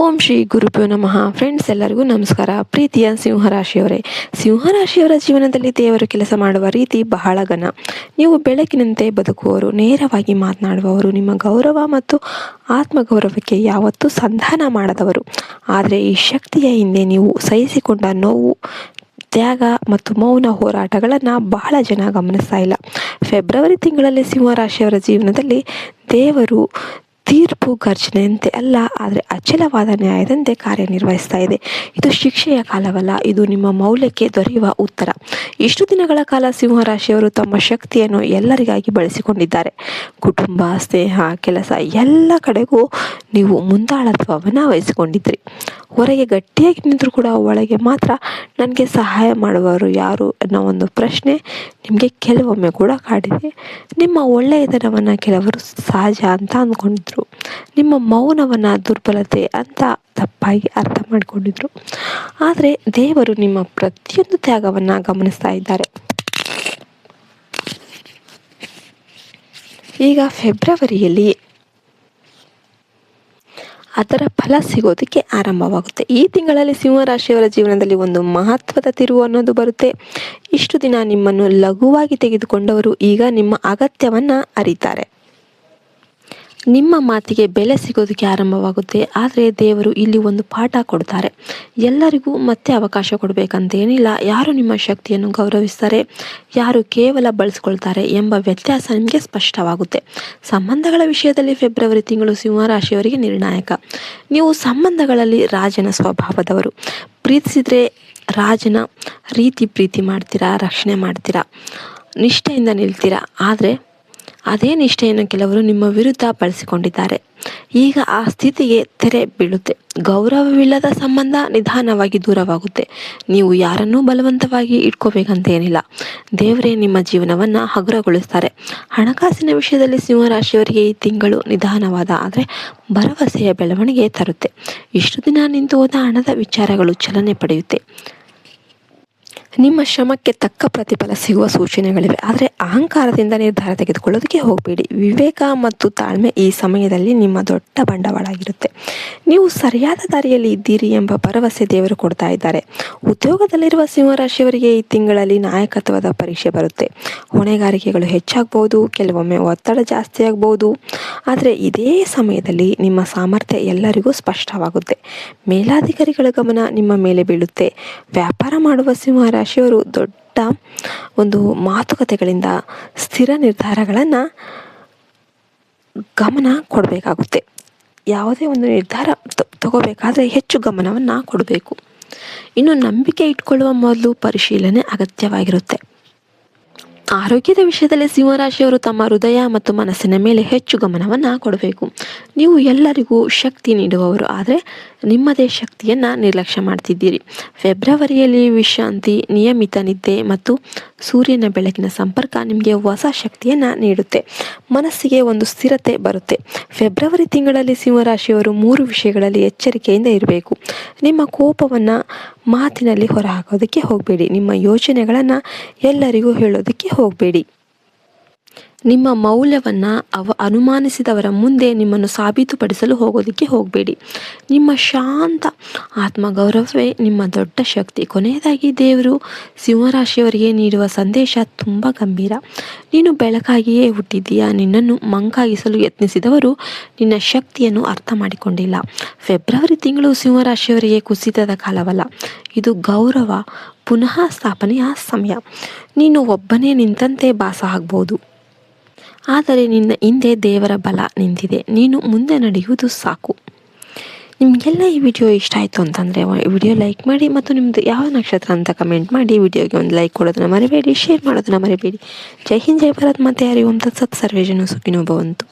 ಓಂ ಶ್ರೀ ಗುರುಭ್ಯೋ ನಮಃ. ಫ್ರೆಂಡ್ಸ್, ಎಲ್ಲರಿಗೂ ನಮಸ್ಕಾರ. ಪ್ರೀತಿಯ ಸಿಂಹರಾಶಿಯವರೇ, ಸಿಂಹರಾಶಿಯವರ ಜೀವನದಲ್ಲಿ ದೇವರು ಕೆಲಸ ಮಾಡುವ ರೀತಿ ಬಹಳ ಘನ. ನೀವು ಬೆಳಕಿನಂತೆ ಬದುಕುವವರು, ನೇರವಾಗಿ ಮಾತನಾಡುವವರು, ನಿಮ್ಮ ಗೌರವ ಮತ್ತು ಆತ್ಮಗೌರವಕ್ಕೆ ಯಾವತ್ತೂ ಸಂಧಾನ ಮಾಡದವರು. ಆದರೆ ಈ ಶಕ್ತಿಯ ಹಿಂದೆ ನೀವು ಸಹಿಸಿಕೊಂಡ ನೋವು, ತ್ಯಾಗ ಮತ್ತು ಮೌನ ಹೋರಾಟಗಳನ್ನು ಬಹಳ ಜನ ಗಮನಿಸ್ತಾ ಇಲ್ಲ. ಫೆಬ್ರವರಿ ತಿಂಗಳಲ್ಲಿ ಸಿಂಹರಾಶಿಯವರ ಜೀವನದಲ್ಲಿ ದೇವರು ತೀರ್ಪು ಗರ್ಜನೆಯಂತೆ ಅಲ್ಲ, ಆದರೆ ಅಚಲವಾದ ನ್ಯಾಯದಂತೆ ಕಾರ್ಯನಿರ್ವಹಿಸ್ತಾ ಇದೆ. ಇದು ಶಿಕ್ಷೆಯ ಕಾಲವಲ್ಲ, ಇದು ನಿಮ್ಮ ಮೌಲ್ಯಕ್ಕೆ ದೊರೆಯುವ ಉತ್ತರ. ಇಷ್ಟು ದಿನಗಳ ಕಾಲ ಸಿಂಹರಾಶಿಯವರು ತಮ್ಮ ಶಕ್ತಿಯನ್ನು ಎಲ್ಲರಿಗಾಗಿ ಬಳಸಿಕೊಂಡಿದ್ದಾರೆ. ಕುಟುಂಬ, ಸ್ನೇಹ, ಕೆಲಸ ಎಲ್ಲ ಕಡೆಗೂ ನೀವು ಮುಂದಾಳತ್ವವನ್ನು ವಹಿಸಿಕೊಂಡಿದ್ರಿ. ಹೊರಗೆ ಗಟ್ಟಿಯಾಗಿ ನಿಂತರೂ ಕೂಡ ಒಳಗೆ ಮಾತ್ರ ನನಗೆ ಸಹಾಯ ಮಾಡುವವರು ಯಾರು ಅನ್ನೋ ಒಂದು ಪ್ರಶ್ನೆ ನಿಮಗೆ ಕೆಲವೊಮ್ಮೆ ಕೂಡ ಕಾಡಿದೆ. ನಿಮ್ಮ ಒಳ್ಳೆಯತನವನ್ನು ಕೆಲವರು ಸಹಜ ಅಂತ ಅಂದ್ಕೊಂಡಿದ್ರು. ನಿಮ್ಮ ಮೌನವನ್ನು ದುರ್ಬಲತೆ ಅಂತ ತಪ್ಪಾಗಿ ಅರ್ಥ ಮಾಡಿಕೊಂಡಿದ್ರು. ಆದರೆ ದೇವರು ನಿಮ್ಮ ಪ್ರತಿಯೊಂದು ತ್ಯಾಗವನ್ನು ಗಮನಿಸ್ತಾ ಇದ್ದಾರೆ. ಈಗ ಫೆಬ್ರವರಿಯಲ್ಲಿ ಅದರ ಫಲ ಸಿಗೋದಕ್ಕೆ ಆರಂಭವಾಗುತ್ತೆ. ಈ ತಿಂಗಳಲ್ಲಿ ಸಿಂಹರಾಶಿಯವರ ಜೀವನದಲ್ಲಿ ಒಂದು ಮಹತ್ವದ ತಿರುವು ಅನ್ನೋದು ಬರುತ್ತೆ. ಇಷ್ಟು ದಿನ ನಿಮ್ಮನ್ನು ಲಘುವಾಗಿ ತೆಗೆದುಕೊಂಡವರು ಈಗ ನಿಮ್ಮ ಅಗತ್ಯವನ್ನು ಅರಿತಾರೆ. ನಿಮ್ಮ ಮಾತಿಗೆ ಬೆಲೆ ಸಿಗೋದಕ್ಕೆ ಆರಂಭವಾಗುತ್ತೆ. ಆದರೆ ದೇವರು ಇಲ್ಲಿ ಒಂದು ಪಾಠ ಕೊಡ್ತಾರೆ. ಎಲ್ಲರಿಗೂ ಮತ್ತೆ ಅವಕಾಶ ಕೊಡಬೇಕಂತೇನಿಲ್ಲ. ಯಾರು ನಿಮ್ಮ ಶಕ್ತಿಯನ್ನು ಗೌರವಿಸ್ತಾರೆ, ಯಾರು ಕೇವಲ ಬಳಸ್ಕೊಳ್ತಾರೆ ಎಂಬ ವ್ಯತ್ಯಾಸ ನಿಮಗೆ ಸ್ಪಷ್ಟವಾಗುತ್ತೆ. ಸಂಬಂಧಗಳ ವಿಷಯದಲ್ಲಿ ಫೆಬ್ರವರಿ ತಿಂಗಳು ಸಿಂಹರಾಶಿಯವರಿಗೆ ನಿರ್ಣಾಯಕ. ನೀವು ಸಂಬಂಧಗಳಲ್ಲಿ ರಾಜನ ಸ್ವಭಾವದವರು. ಪ್ರೀತಿಸಿದರೆ ರಾಜನ ಪ್ರೀತಿ ಮಾಡ್ತೀರಾ, ರಕ್ಷಣೆ ಮಾಡ್ತೀರಾ, ನಿಷ್ಠೆಯಿಂದ ನಿಲ್ತೀರಾ. ಆದರೆ ಅದೇ ನಿಷ್ಠೆಯನ್ನು ಕೆಲವರು ನಿಮ್ಮ ವಿರುದ್ಧ ಬಳಸಿಕೊಂಡಿದ್ದಾರೆ. ಈಗ ಆ ಸ್ಥಿತಿಗೆ ತೆರೆ ಬೀಳುತ್ತೆ. ಗೌರವವಿಲ್ಲದ ಸಂಬಂಧ ನಿಧಾನವಾಗಿ ದೂರವಾಗುತ್ತೆ. ನೀವು ಯಾರನ್ನೂ ಬಲವಂತವಾಗಿ ಇಟ್ಕೋಬೇಕಂತೇನಿಲ್ಲ. ದೇವರೇ ನಿಮ್ಮ ಜೀವನವನ್ನು ಹಗುರಗೊಳಿಸ್ತಾರೆ. ಹಣಕಾಸಿನ ವಿಷಯದಲ್ಲಿ ಸಿಂಹರಾಶಿಯವರಿಗೆ ಈ ತಿಂಗಳು ನಿಧಾನವಾದ ಆದರೆ ಭರವಸೆಯ ಬೆಳವಣಿಗೆ ತರುತ್ತೆ. ಇಷ್ಟು ದಿನ ನಿಂತು ಹೋದ ಹಣದ ವಿಚಾರಗಳು ಚಲನೆ ಪಡೆಯುತ್ತೆ. ನಿಮ್ಮ ಶ್ರಮಕ್ಕೆ ತಕ್ಕ ಪ್ರತಿಫಲ ಸಿಗುವ ಸೂಚನೆಗಳಿವೆ. ಆದರೆ ಅಹಂಕಾರದಿಂದ ನಿರ್ಧಾರ ತೆಗೆದುಕೊಳ್ಳೋದಕ್ಕೆ ಹೋಗಬೇಡಿ. ವಿವೇಕ ಮತ್ತು ತಾಳ್ಮೆ ಈ ಸಮಯದಲ್ಲಿ ನಿಮ್ಮ ದೊಡ್ಡ ಬಂಡವಾಳ ಆಗಿರುತ್ತೆ. ನೀವು ಸರಿಯಾದ ದಾರಿಯಲ್ಲಿ ಇದ್ದೀರಿ ಎಂಬ ಭರವಸೆ ದೇವರು ಕೊಡ್ತಾ ಇದ್ದಾರೆ. ಉದ್ಯೋಗದಲ್ಲಿರುವ ಸಿಂಹರಾಶಿಯವರಿಗೆ ಈ ತಿಂಗಳಲ್ಲಿ ನಾಯಕತ್ವದ ಪರೀಕ್ಷೆ ಬರುತ್ತೆ. ಹೊಣೆಗಾರಿಕೆಗಳು ಹೆಚ್ಚಾಗಬಹುದು, ಕೆಲವೊಮ್ಮೆ ಒತ್ತಡ ಜಾಸ್ತಿ ಆಗ್ಬೋದು. ಆದರೆ ಇದೇ ಸಮಯದಲ್ಲಿ ನಿಮ್ಮ ಸಾಮರ್ಥ್ಯ ಎಲ್ಲರಿಗೂ ಸ್ಪಷ್ಟವಾಗುತ್ತೆ. ಮೇಲಾಧಿಕಾರಿಗಳ ಗಮನ ನಿಮ್ಮ ಮೇಲೆ ಬೀಳುತ್ತೆ. ವ್ಯಾಪಾರ ಮಾಡುವ ಸಿಂಹರಾಶಿಯವರು ದೊಡ್ಡ ಒಂದು ಮಾತುಕತೆಗಳಿಂದ ಸ್ಥಿರ ನಿರ್ಧಾರಗಳನ್ನು ಗಮನ ಕೊಡಬೇಕಾಗುತ್ತೆ. ಯಾವುದೇ ಒಂದು ನಿರ್ಧಾರ ತಗೋಬೇಕಾದ್ರೆ ಹೆಚ್ಚು ಗಮನವನ್ನು ಕೊಡಬೇಕು. ಇನ್ನು ನಂಬಿಕೆ ಇಟ್ಕೊಳ್ಳುವ ಮೊದಲು ಪರಿಶೀಲನೆ ಅಗತ್ಯವಾಗಿರುತ್ತೆ. ಆರೋಗ್ಯದ ವಿಷಯದಲ್ಲಿ ಸಿಂಹರಾಶಿಯವರು ತಮ್ಮ ಹೃದಯ ಮತ್ತು ಮನಸ್ಸಿನ ಮೇಲೆ ಹೆಚ್ಚು ಗಮನವನ್ನು ಕೊಡಬೇಕು. ನೀವು ಎಲ್ಲರಿಗೂ ಶಕ್ತಿ ನೀಡುವವರು, ಆದರೆ ನಿಮ್ಮದೇ ಶಕ್ತಿಯನ್ನು ನಿರ್ಲಕ್ಷ್ಯ ಮಾಡ್ತಿದ್ದೀರಿ. ಫೆಬ್ರವರಿಯಲ್ಲಿ ವಿಶ್ರಾಂತಿ, ನಿಯಮಿತ ನಿದ್ದೆ ಮತ್ತು ಸೂರ್ಯನ ಬೆಳಕಿನ ಸಂಪರ್ಕ ನಿಮಗೆ ಹೊಸ ಶಕ್ತಿಯನ್ನು ನೀಡುತ್ತೆ. ಮನಸ್ಸಿಗೆ ಒಂದು ಸ್ಥಿರತೆ ಬರುತ್ತೆ. ಫೆಬ್ರವರಿ ತಿಂಗಳಲ್ಲಿ ಸಿಂಹರಾಶಿಯವರು 3 ವಿಷಯಗಳಲ್ಲಿ ಎಚ್ಚರಿಕೆಯಿಂದ ಇರಬೇಕು. ನಿಮ್ಮ ಕೋಪವನ್ನು ಮಾತಿನಲ್ಲಿ ಹೊರಹಾಕೋದಕ್ಕೆ ಹೋಗಬೇಡಿ. ನಿಮ್ಮ ಯೋಚನೆಗಳನ್ನು ಎಲ್ಲರಿಗೂ ಹೇಳೋದಕ್ಕೆ ಹೋಗಬೇಡಿ. ನಿಮ್ಮ ಮೌಲ್ಯವನ್ನು ಅನುಮಾನಿಸಿದವರ ಮುಂದೆ ನಿಮ್ಮನ್ನು ಸಾಬೀತುಪಡಿಸಲು ಹೋಗೋದಕ್ಕೆ ಹೋಗಬೇಡಿ. ನಿಮ್ಮ ಶಾಂತ ಆತ್ಮಗೌರವವೇ ನಿಮ್ಮ ದೊಡ್ಡ ಶಕ್ತಿ. ಕೊನೆಯದಾಗಿ ದೇವರು ಸಿಂಹರಾಶಿಯವರಿಗೆ ನೀಡುವ ಸಂದೇಶ ತುಂಬ ಗಂಭೀರ. ನೀನು ಬೆಳಕಾಗಿಯೇ ಹುಟ್ಟಿದ್ದೀಯಾ. ನಿನ್ನನ್ನು ಮಂಕಾಗಿಸಲು ಯತ್ನಿಸಿದವರು ನಿನ್ನ ಶಕ್ತಿಯನ್ನು ಅರ್ಥ ಮಾಡಿಕೊಂಡಿಲ್ಲ. ಫೆಬ್ರವರಿ ತಿಂಗಳು ಸಿಂಹರಾಶಿಯವರಿಗೆ ಕುಸಿತದ ಕಾಲವಲ್ಲ, ಇದು ಗೌರವ ಪುನಃ ಸ್ಥಾಪನೆಯ ಸಮಯ. ನೀನು ಒಬ್ಬನೇ ನಿಂತಂತೆ ಭಾಸ ಆಗ್ಬೋದು, ಆದರೆ ನಿನ್ನ ಹಿಂದೆ ದೇವರ ಬಲ ನಿಂತಿದೆ. ನೀನು ಮುಂದೆ ನಡೆಯುವುದು ಸಾಕು. ನಿಮಗೆಲ್ಲ ಈ ವಿಡಿಯೋ ಇಷ್ಟ ಆಯಿತು ಅಂತಂದರೆ ವಿಡಿಯೋ ಲೈಕ್ ಮಾಡಿ ಮತ್ತು ನಿಮ್ಮದು ಯಾವ ನಕ್ಷತ್ರ ಅಂತ ಕಮೆಂಟ್ ಮಾಡಿ. ವಿಡಿಯೋಗೆ ಒಂದು ಲೈಕ್ ಕೊಡೋದನ್ನು ಮರಿಬೇಡಿ, ಶೇರ್ ಮಾಡೋದನ್ನು ಮರಿಬೇಡಿ. ಜೈ ಹಿಂದ್, ಜೈ ಭಾರತ್, ಮತ್ತೆ ಯಾರಿಗೂ ಅಂತ ಸರ್ವೇ ಜನ ಸುಖಿನೋ ಭವಂತು.